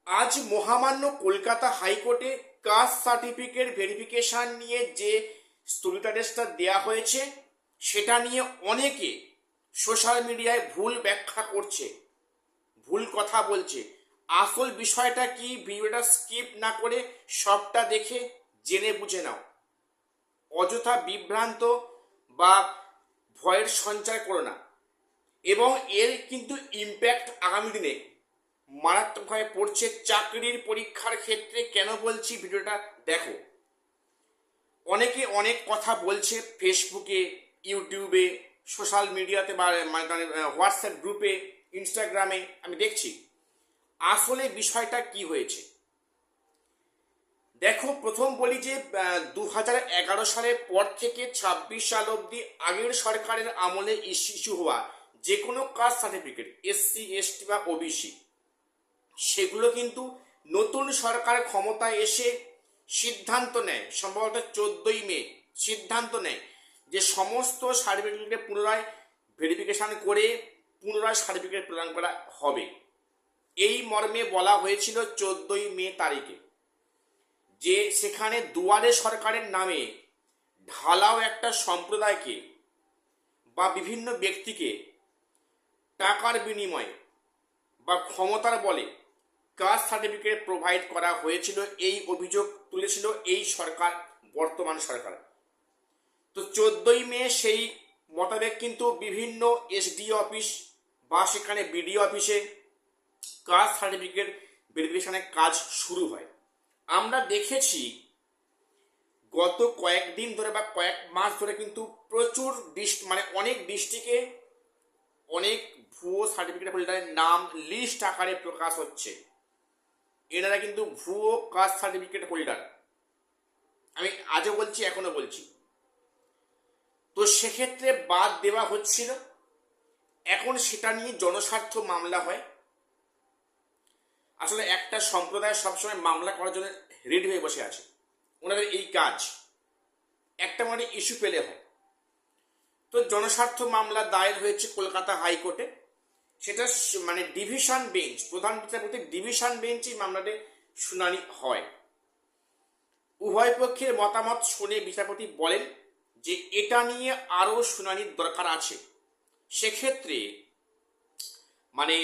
আজ মহামান্য কলকাতা হাইকোর্টে কাস্ট সার্টিফিকেট ভেরিফিকেশন নিয়ে যে স্থগিতাদেশটা দেওয়া হয়েছে সেটা নিয়ে অনেকে সোশ্যাল মিডিয়ায় ভুল ব্যাখ্যা করছে, ভুল কথা বলছে। আসল বিষয়টা কি, ভিডিওটা স্কিপ না করে সবটা দেখে জেনে বুঝে নাও। অযথা বিভ্রান্ত বা ভয়ের সঞ্চার করো না। এবং এর কিন্তু ইম্প্যাক্ট আগামী দিনে মারাত্মকভাবে পড়ছে চাকরির পরীক্ষার ক্ষেত্রে। কেন বলছি, ভিডিওটা দেখো। অনেকে অনেক কথা বলছে ফেসবুকে, ইউটিউবে, সোশ্যাল মিডিয়াতে বা মানে হোয়াটসঅ্যাপ গ্রুপে, ইনস্টাগ্রামে আমি দেখছি। আসলে বিষয়টা কি হয়েছে দেখো। প্রথম বলি যে 2011 সালের পর থেকে 26 সাল অবধি আগের সরকারের আমলে ইস্যু হওয়া যে কোনো কাস্ট সার্টিফিকেট, এসসি এসটি বা ওবিসি, সেগুলো কিন্তু নতুন সরকার ক্ষমতায় এসে সিদ্ধান্ত নেয়, সম্ভবত 14ই মে সিদ্ধান্ত নেয় যে সমস্ত সার্টিফিকেটকে পুনরায় ভেরিফিকেশন করে পুনরায় সার্টিফিকেট প্রদান করা হবে। এই মর্মে বলা হয়েছিল 14ই মে তারিখে যে সেখানে দুয়ারে সরকারের নামে ঢালাও একটা সম্প্রদায়কে বা বিভিন্ন ব্যক্তিকে টাকার বিনিময়ে বা ক্ষমতার বলে কাস্ট সার্টিফিকেট প্রোভাইড করা হয়েছিল। এই অভিযোগ তুলেছিল এই সরকার, বর্তমান সরকার। তো 14ই মে সেই মোতাবেক কিন্তু বিভিন্ন এসডিও অফিস বা সেখানে বিডিও অফিসে কাস্ট সার্টিফিকেট ভেরিফিকেশনের কাজ শুরু হয়। আমরা দেখেছি গত কয়েকদিন ধরে বা কয়েক মাস ধরে কিন্তু প্রচুর মানে অনেক ডিস্ট্রিক্টে অনেক ভুয়ো সার্টিফিকেট হোল্ডারের নাম লিস্ট আকারে প্রকাশ হচ্ছে। এনারা কিন্তু ভুয়ো কাস্ট সার্টিফিকেট হোল্ডার, আমি আজও বলছি, এখনো বলছি। তো সেক্ষেত্রে বাদ দেওয়া হচ্ছিল। এখন সেটা নিয়ে জনস্বার্থ মামলা হয়। আসলে একটা সম্প্রদায় সবসময় মামলা করার জন্য রেডি হয়ে বসে আছে। ওনাদের এই কাজ একটা মানে ইস্যু পেলে হয়। তো জনস্বার্থ মামলা দায়ের হয়েছে কলকাতা হাইকোর্টে। সেটা মানে ডিভিশন বেঞ্চ, প্রধান বিচারপতির ডিভিশন বেঞ্চে মামলাতে শুনানি হয়। উভয় পক্ষের মতামত শুনে বিচারপতি বলেন যে এটা নিয়ে আরও শুনানির দরকার আছে। সেক্ষেত্রে মানে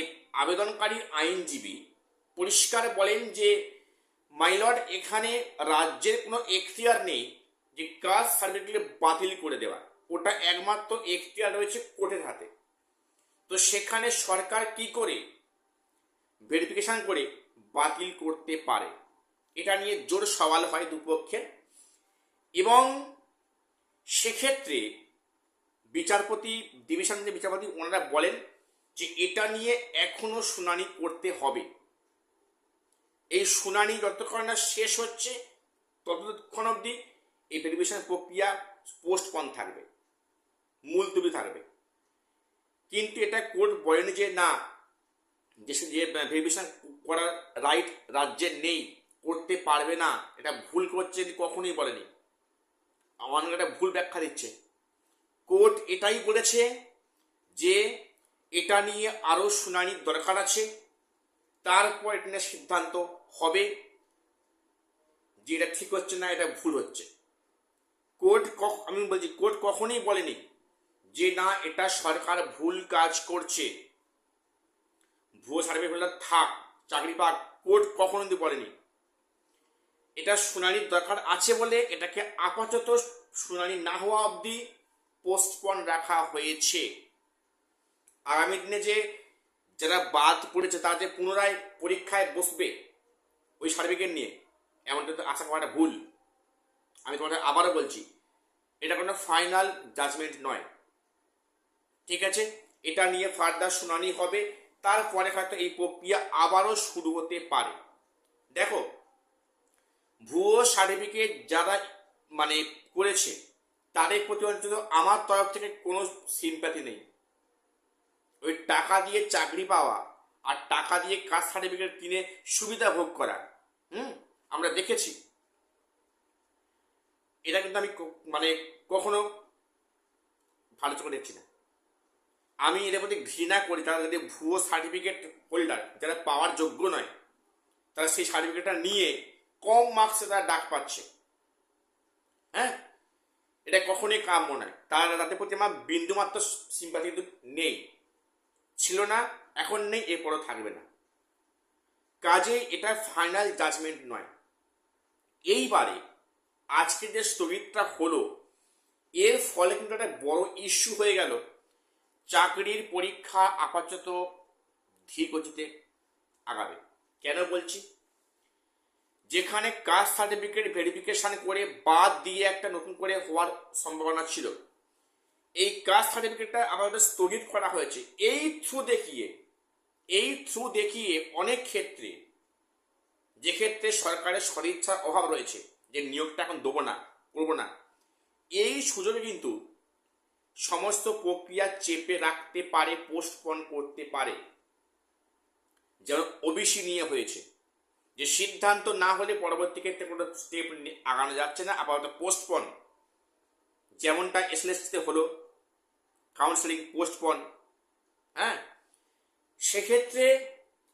আবেদনকারী আইনজীবী পরিষ্কার বলেন যে মাইলর্ড, এখানে রাজ্যের কোনো এখতিয়ার নেই যে কাস্ট সার্টিফিকেট বাতিল করে দেওয়া। ওটা একমাত্র এখতিয়ার রয়েছে কোর্টের হাতে। তো সেখানে সরকার কি করে ভেরিফিকেশন করে বাতিল করতে পারে, এটা নিয়ে জোর সওয়াল হয় দুপক্ষের। এবং সেক্ষেত্রে বিচারপতি, ডিভিশন বিচারপতি ওনারা বলেন যে এটা নিয়ে এখনো শুনানি করতে হবে। এই শুনানি যতক্ষণ না শেষ হচ্ছে ততক্ষণ অবধি এই ভেরিফিকেশন প্রক্রিয়া পোস্টপন থাকবে, মুলতবি থাকবে। কিন্তু এটা কোর্ট বলেনি যে না, যে ভেরিফিকেশন করার রাইট রাজ্যের নেই, করতে পারবে না, এটা ভুল করছে, কখনোই বলেনি। আমার একটা ভুল ব্যাখ্যা দিচ্ছে। কোর্ট এটাই বলেছে যে এটা নিয়ে আরও শুনানির দরকার আছে, তারপর এটা নিয়ে সিদ্ধান্ত হবে যে এটা ঠিক হচ্ছে না, এটা ভুল হচ্ছে। কোর্ট, আমি বলছি, কোর্ট কখনোই বলেনি যে না এটা সরকার ভুল কাজ করছে, ভুয়ো সার্টিফিকেট হোল্ডার থাক, চাকরি পাক। কোর্ট কখনো কিন্তু বলেনি। এটা শুনানির দরকার আছে বলে এটাকে আপাতত শুনানি না হওয়া অবধি পোস্টপন রাখা হয়েছে। আগামী দিনে যে যারা বাদ পড়েছে তারা যে পুনরায় পরীক্ষায় বসবে ওই সার্টিফিকেট নিয়ে, এমনটা তো আশা করাটা ভুল। আমি তোমাদের আবারও বলছি, এটা কোনো ফাইনাল জাজমেন্ট নয়, ঠিক আছে? এটা নিয়ে ফার্দার শুনানি হবে, তারপরে হয়তো এই প্রক্রিয়া আবারও শুরু হতে পারে। দেখো, ভুয়ো সার্টিফিকেট যারা মানে করেছে তাদের প্রতি অন্তত আমার তরফ থেকে কোনো সিম্প্যাথি নেই। ওই টাকা দিয়ে চাকরি পাওয়া আর টাকা দিয়ে কাস্ট সার্টিফিকেট কিনে সুবিধা ভোগ করা, আমরা দেখেছি। এটা কিন্তু আমি মানে কখনো ভালো চোখে দেখছি না। আমি এদের প্রতি ঘৃণা করি, তারা যদি ভুয়ো সার্টিফিকেট হোল্ডার যারা পাওয়ার যোগ্য নয় তারা সেই সার্টিফিকেটটা নিয়ে কম মার্কসে তারা ডাক পাচ্ছে। হ্যাঁ, এটা কখনোই কাম্য নয়। তাদের প্রতি আমার বিন্দুমাত্র সিম্পাথি কিন্তু নেই, ছিল না, এখন নেই, এরপরও থাকবে না। কাজে এটা ফাইনাল জাজমেন্ট নয়। এইবারে আজকে যে স্থগিতটা হলো, এর ফলে কিন্তু একটা বড় ইস্যু হয়ে গেল। চাকরির পরীক্ষা আপাতত ধীর গতিতে আগাবে। কেন বলছি? যেখানে কাস্ট সার্টিফিকেট ভেরিফিকেশন করে বাদ দিয়ে একটা নতুন করে হওয়ার সম্ভাবনা ছিল, এই কাস্ট সার্টিফিকেটটা আপাতত স্থগিত করা হয়েছে। এই থ্রু দেখিয়ে অনেক ক্ষেত্রে, যে ক্ষেত্রে সরকারের সদিচ্ছার অভাব রয়েছে, যে নিয়োগটা এখন দেবো না, করবো না, এই সুযোগে কিন্তু সমস্ত প্রক্রিয়া চেপে রাখতে পারে, পোস্টপোন করতে পারে। যেমন ওবিসি নিয়ে হয়েছে, যে সিদ্ধান্ত না হলে পরবর্তী ক্ষেত্রে কোনো স্টেপ আগানো যাচ্ছে না, আপাতত পোস্টপন। যেমনটা এসএলএসটিতে হলো, কাউন্সেলিং পোস্টপন। হ্যাঁ, সেক্ষেত্রে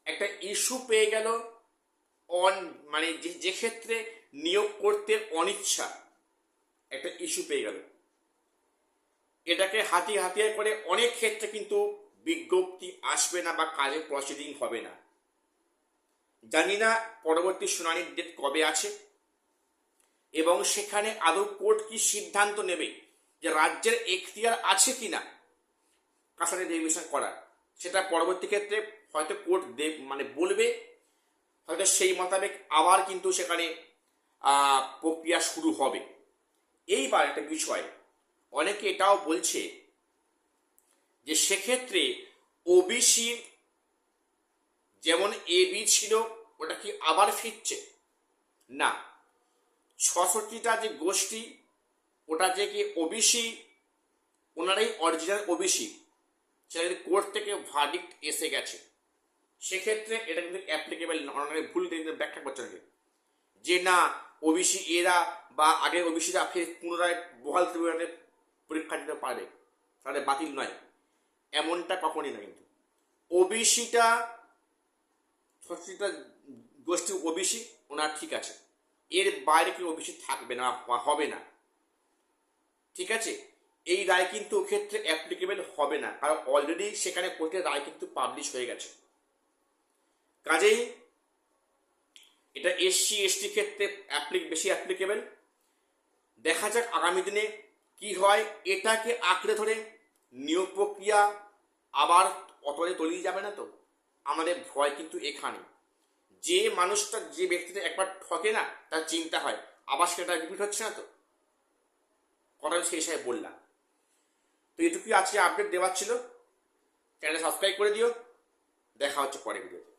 একটা ইস্যু পেয়ে গেল, মানে যে ক্ষেত্রে নিয়োগ করতে অনিচ্ছা, একটা ইস্যু পেয়ে গেল। এটাকে হাতিয়ার করে অনেক ক্ষেত্রে কিন্তু বিজ্ঞপ্তি আসবে না বা কাজের প্রসিডিং হবে না। জানি না পরবর্তী শুনানির ডেট কবে আছে এবং সেখানে আদৌ কোর্ট কি সিদ্ধান্ত নেবে, যে রাজ্যের এখতিয়ার আছে কিনা কাস্টাডি রেভিশন করার। সেটা পরবর্তী ক্ষেত্রে হয়তো কোর্ট বলবে, হয়তো সেই মোতাবেক আবার কিন্তু সেখানে প্রক্রিয়া শুরু হবে। এইবার একটা বিষয়, অনেকে এটাও বলছে যে সেক্ষেত্রে ওবিসি যেমন এবি ছিল, ওটা কি আবার ফিরছে না? ৬৬টা যে গোষ্ঠী, ওটা যে কি ওবিসি, ওনারাই অরিজিনাল ওবিসি, সেটা যদি কোর্ট থেকে ভার্ডিক্ট এসে গেছে, সেক্ষেত্রে এটা কিন্তু অ্যাপ্লিকেবল না। ওনারা ভুল ব্যাখ্যা করছে নাকি, যে না ওবিসি এরা বা আগে ওবিসিরা ফের পুনরায় বহাল ত্রিপুরাতে পরীক্ষা দিতে পারবে, তাহলে বাতিল নয়, এমনটা কখনই না। কিন্তু ওবিসিটা ৬৬টা গোষ্ঠী ওবিসি, ওনার ঠিক আছে, এর বাইরে কি ওবিসি থাকবে না, হবে না, ঠিক আছে। এই রায় কিন্তু ক্ষেত্রে অ্যাপ্লিকেবল হবে না, কারণ অলরেডি সেখানে কোর্টের রায় কিন্তু পাবলিশ হয়ে গেছে। কাজেই এটা এসসি এসটি ক্ষেত্রে বেশি অ্যাপ্লিকেবল। দেখা যাক আগামী দিনে কি হয়। এটাকে আঁকড়ে ধরে নিয়োগ প্রক্রিয়া আবার অতলে তলিয়ে যাবে না তো? আমাদের ভয় কিন্তু এখানে, যে মানুষটা, যে ব্যক্তিটা একবার ঠকে না, তার চিন্তা হয় আবার সেটা রিপিট হচ্ছে না তো। কথা সেই হিসাবে বললাম। তো এটুকুই আজকে আপডেট দেওয়ার ছিল। চ্যানেল সাবস্ক্রাইব করে দিও। দেখা হচ্ছে পরের ভিডিওতে।